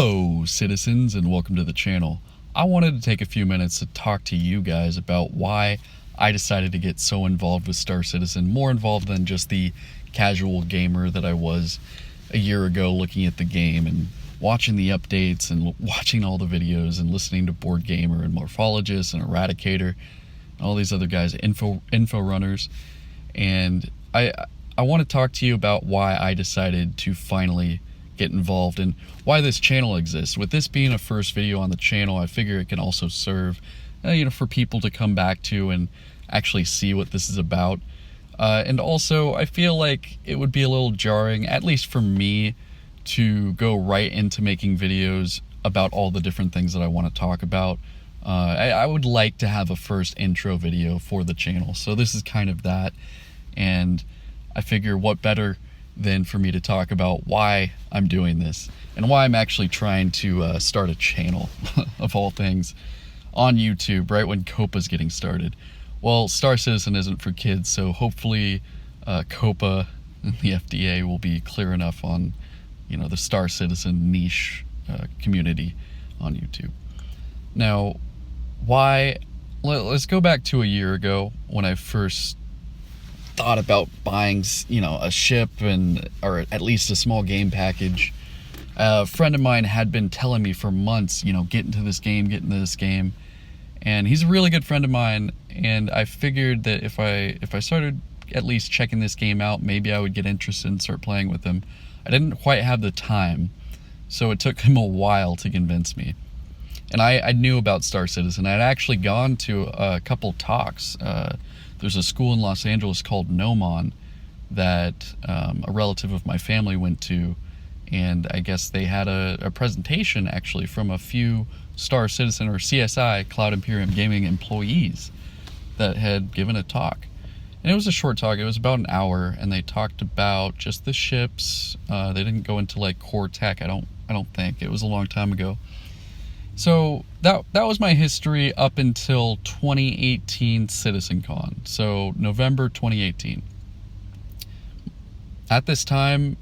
Hello, citizens, and welcome to the channel. I wanted to take a few minutes to talk to you guys about why I decided to get so involved with Star Citizen, more involved than just the casual gamer that I was a year ago, looking at the game and watching the updates and watching all the videos and listening to Board Gamer and Morphologist and Eradicator and all these other guys, info runners. And I want to talk to you about why I decided to finally get involved and why this channel exists. With this being a first video on the channel, I figure it can also serve for people to come back to and actually see what this is about. And also, I feel like it would be a little jarring, at least for me, to go right into making videos about all the different things that I want to talk about. I would like to have a first intro video for the channel, so this is kind of that. And I figure what better than for me to talk about why I'm doing this and why I'm actually trying to start a channel of all things on YouTube right when COPA's getting started. Well, Star Citizen isn't for kids, so hopefully COPA and the FDA will be clear enough on the Star Citizen niche community on YouTube. Now, why? Let's go back to a year ago when I first thought about buying, a ship or at least a small game package. A friend of mine had been telling me for months, get into this game, and he's a really good friend of mine. And I figured that if I started at least checking this game out, maybe I would get interested and start playing with him. I didn't quite have the time, so it took him a while to convince me. And I knew about Star Citizen. I'd actually gone to a couple talks. There's a school in Los Angeles called Nomon that a relative of my family went to, and I guess they had a presentation actually from a few Star Citizen or CSI, Cloud Imperium Gaming employees that had given a talk. And it was a short talk. It was about an hour, and they talked about just the ships. They didn't go into like core tech. I don't think. It was a long time ago. So that was my history up until 2018 CitizenCon. So November 2018. At this time,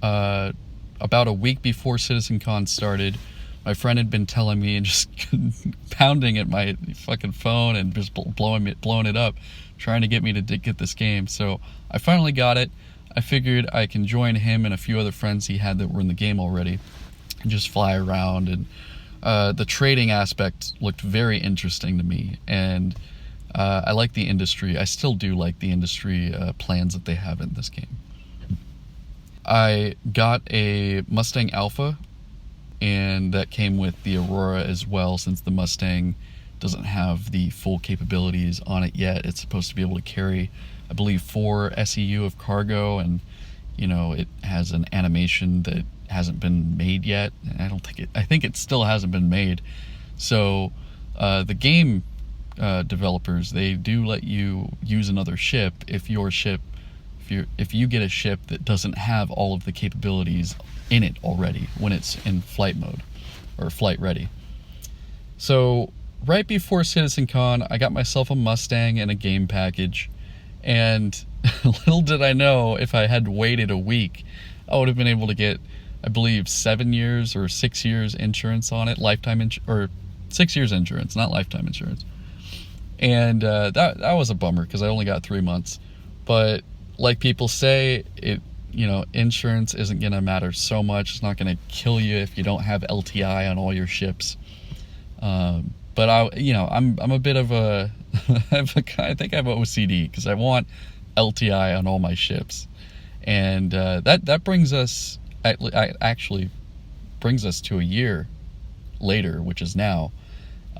about a week before CitizenCon started, my friend had been telling me and just pounding at my fucking phone and just blowing it up, trying to get me to get this game. So I finally got it. I figured I can join him and a few other friends he had that were in the game already and just fly around. And the trading aspect looked very interesting to me, and I like the industry. I still do like the industry plans that they have in this game. I got a Mustang Alpha, and that came with the Aurora as well, since the Mustang doesn't have the full capabilities on it yet. It's supposed to be able to carry, I believe, 4 SEU of cargo, and it has an animation that hasn't been made yet. I think it still hasn't been made. So the game developers, they do let you use another ship if you get a ship that doesn't have all of the capabilities in it already when it's in flight mode or flight ready. So right before CitizenCon, I got myself a Mustang and a game package, and little did I know, if I had waited a week, I would have been able to get, I believe, 7 years or 6 years insurance on it, or 6 years insurance, not lifetime insurance. And that was a bummer because I only got 3 months. But like people say, insurance isn't gonna matter so much. It's not gonna kill you if you don't have LTI on all your ships. But I'm a bit of a I think I have OCD because I want LTI on all my ships, and that brings us. Actually brings us to a year later, which is now.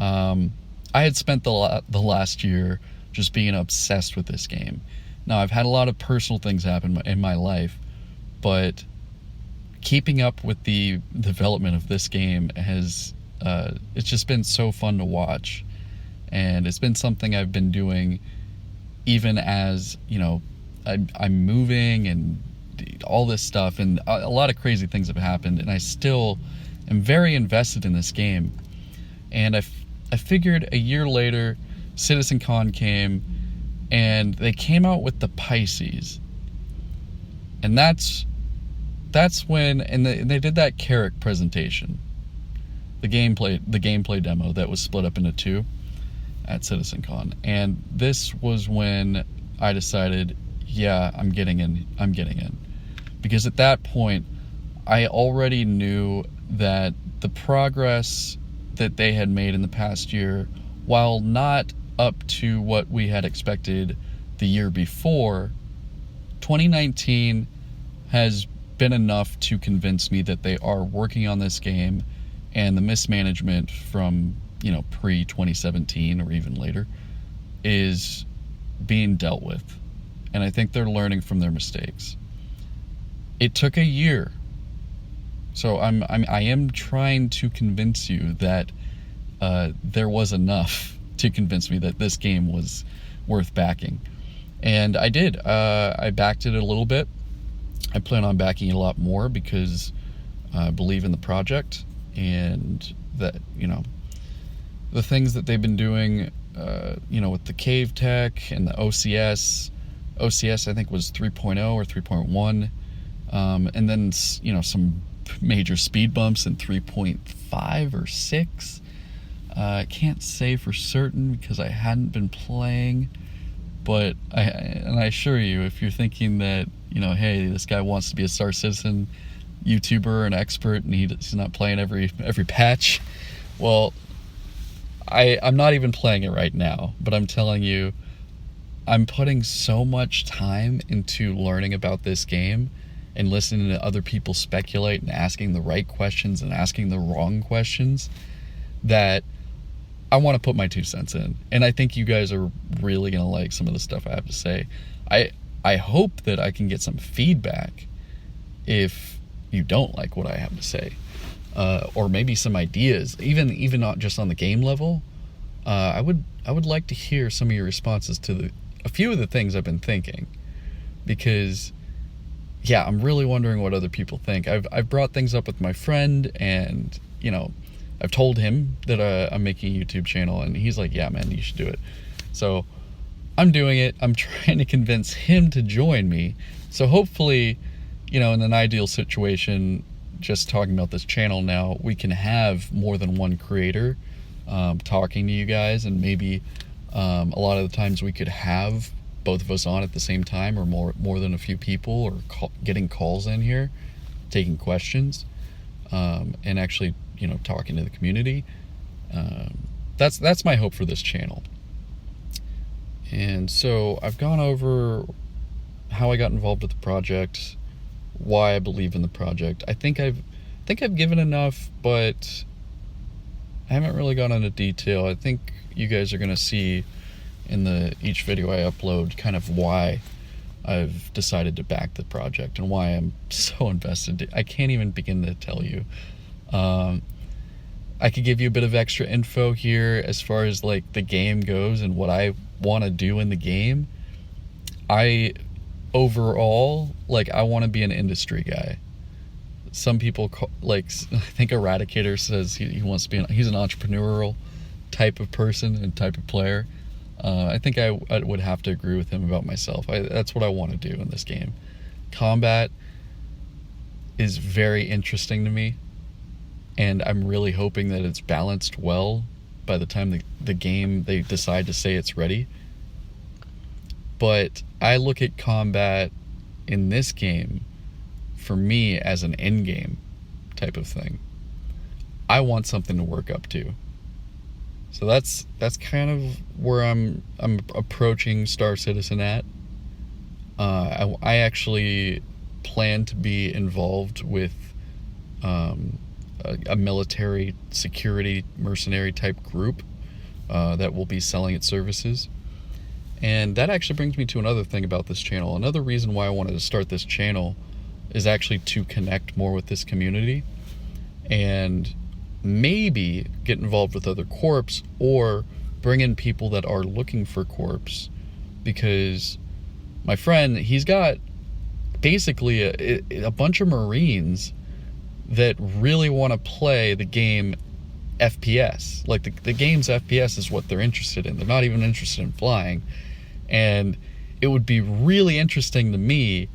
I had spent the last year just being obsessed with this game. Now, I've had a lot of personal things happen in my life, but keeping up with the development of this game has it's just been so fun to watch, and it's been something I've been doing even as I'm moving and all this stuff, and a lot of crazy things have happened, and I still am very invested in this game. And I figured a year later, CitizenCon came, and they came out with the Pisces, and that's when, and they did that Carrick presentation, the gameplay demo that was split up into two at CitizenCon. And this was when I decided, yeah, I'm getting in. Because at that point, I already knew that the progress that they had made in the past year, while not up to what we had expected the year before, 2019 has been enough to convince me that they are working on this game, and the mismanagement from, pre-2017 or even later is being dealt with. And I think they're learning from their mistakes. It took a year. So I am trying to convince you that there was enough to convince me that this game was worth backing. And I did. I backed it a little bit. I plan on backing it a lot more because I believe in the project, and that, the things that they've been doing, with the cave tech and the OCS. OCS, I think, was 3.0 or 3.1. And then, some major speed bumps in 3.5 or 6. I can't say for certain because I hadn't been playing, but I assure you, if you're thinking that, hey, this guy wants to be a Star Citizen YouTuber, an expert, and he's not playing every patch, well, I'm not even playing it right now, but I'm telling you, I'm putting so much time into learning about this game and listening to other people speculate and asking the right questions and asking the wrong questions that I want to put my 2 cents in. And I think you guys are really going to like some of the stuff I have to say. I hope that I can get some feedback if you don't like what I have to say. Or maybe some ideas, even not just on the game level. I would like to hear some of your responses to a few of the things I've been thinking, because yeah, I'm really wondering what other people think. I've brought things up with my friend, and I've told him that I'm making a YouTube channel, and he's like, yeah, man, you should do it. So I'm doing it. I'm trying to convince him to join me. So hopefully, in an ideal situation, just talking about this channel now, we can have more than one creator talking to you guys, and maybe a lot of the times we could have both of us on at the same time, or more than a few people, or getting calls in here, taking questions, and actually, talking to the community. That's my hope for this channel. And so I've gone over how I got involved with the project, why I believe in the project. I think I've given enough, but I haven't really gone into detail. I think you guys are gonna see in each video I upload kind of why I've decided to back the project and why I'm so invested. I can't even begin to tell you. I could give you a bit of extra info here as far as like the game goes and what I want to do in the game. Overall, I want to be an industry guy. Some people I think Eradicator says he wants to be he's an entrepreneurial type of person and type of player. I think I would have to agree with him about myself. That's what I want to do in this game. Combat is very interesting to me, and I'm really hoping that it's balanced well by the time the game they decide to say it's ready. But I look at combat in this game, for me, as an end game type of thing. I want something to work up to. So that's kind of where I'm approaching Star Citizen at. I actually plan to be involved with a military security mercenary type group that will be selling its services. And that actually brings me to another thing about this channel. Another reason why I wanted to start this channel is actually to connect more with this community and maybe get involved with other corps, or bring in people that are looking for corps, because my friend, he's got basically a bunch of Marines that really want to play the game FPS. Like the game's FPS is what they're interested in. They're not even interested in flying. And it would be really interesting to me.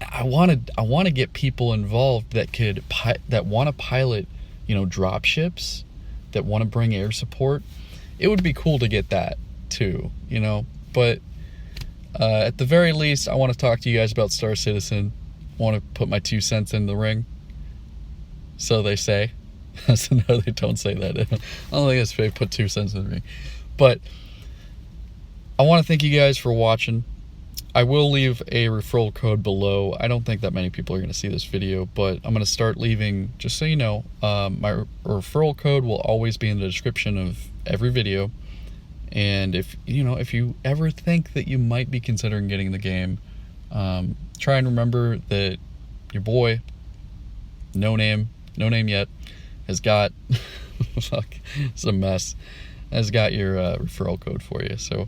I want to get people involved that want to pilot drop ships that want to bring air support. It would be cool to get that too, but at the very least, I want to talk to you guys about Star Citizen. I want to put my 2 cents in the ring. So they say. So no, they don't say that. I don't think it's fair to put 2 cents in the ring. But I want to thank you guys for watching. I will leave a referral code below. I don't think that many people are going to see this video, but I'm going to start leaving, just so you know, my referral code will always be in the description of every video. And if you ever think that you might be considering getting the game, try and remember that your boy, no name yet, has got fuck, it's a mess, has got your referral code for you. So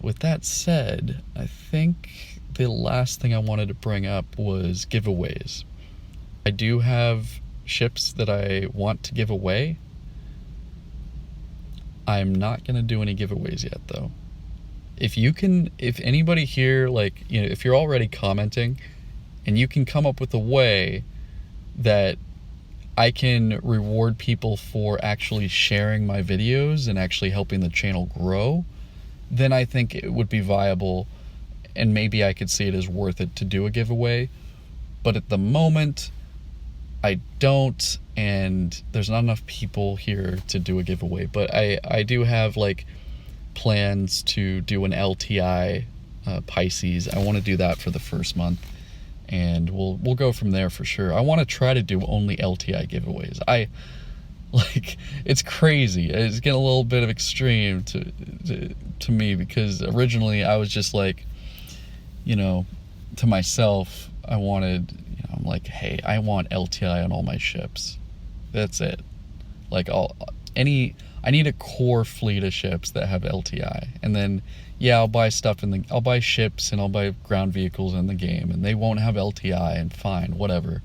with that said, I think the last thing I wanted to bring up was giveaways. I do have ships that I want to give away. I'm not going to do any giveaways yet, though. If anybody here, if you're already commenting and you can come up with a way that I can reward people for actually sharing my videos and actually helping the channel grow, then I think it would be viable, and maybe I could see it as worth it to do a giveaway. But at the moment, I don't, and there's not enough people here to do a giveaway. But I do have plans to do an LTI Pisces. I want to do that for the first month, and we'll go from there for sure. I want to try to do only LTI giveaways. It's crazy. It's getting a little bit of extreme to me, because originally I was just to myself, I wanted, I'm like, hey, I want LTI on all my ships. That's it. I need a core fleet of ships that have LTI, and then I'll buy stuff I'll buy ships and I'll buy ground vehicles in the game, and they won't have LTI, and fine, whatever.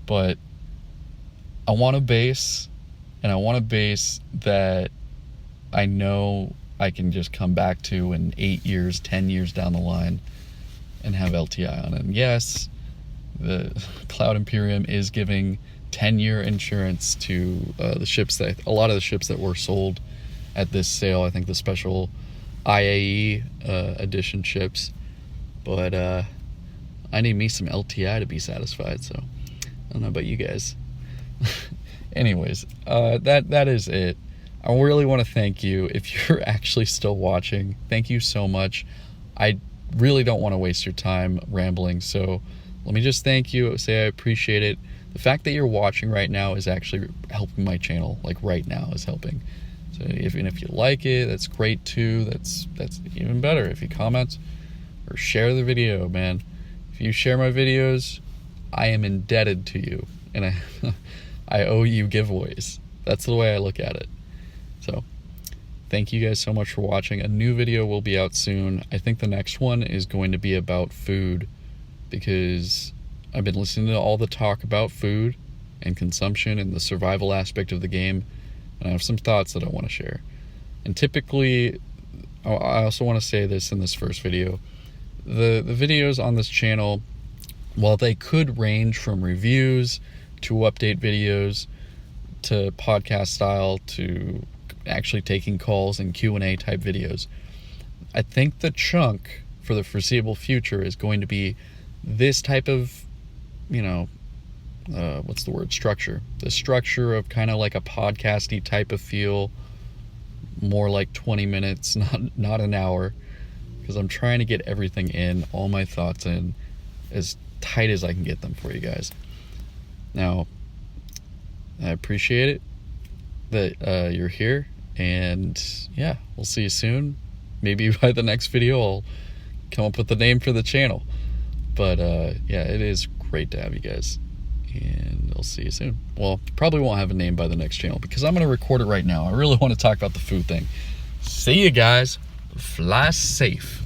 But I want a base, and I want a base that I know I can just come back to in 8 years, 10 years down the line and have LTI on it. And yes, the Cloud Imperium is giving 10-year insurance to a lot of the ships that were sold at this sale. I think the special IAE edition ships. But I need me some LTI to be satisfied, so I don't know about you guys. Anyways, that is it. I really want to thank you. If you're actually still watching, thank you so much. I really don't want to waste your time rambling, so let me just thank you, say I appreciate it. The fact that you're watching right now is actually helping my channel, right now is helping. So if you like it, that's great too. That's even better. If you comment or share the video, man. If you share my videos, I am indebted to you, and I owe you giveaways. That's the way I look at it. So thank you guys so much for watching. A new video will be out soon. I think the next one is going to be about food, because I've been listening to all the talk about food and consumption and the survival aspect of the game, and I have some thoughts that I want to share. And typically, I also want to say this in this first video, the videos on this channel, while they could range from reviews to update videos to podcast style to actually taking calls and Q&A type videos, I think the chunk for the foreseeable future is going to be this type of, structure. The structure of kind of like a podcasty type of feel, more like 20 minutes, not an hour, because I'm trying to get everything in, all my thoughts in, as tight as I can get them for you guys. Now, I appreciate it that you're here, and yeah, we'll see you soon. Maybe by the next video I'll come up with the name for the channel. But yeah, it is great to have you guys, and I'll see you soon. Well, probably won't have a name by the next channel, because I'm going to record it right now. I really want to talk about the food thing. See you guys. Fly safe.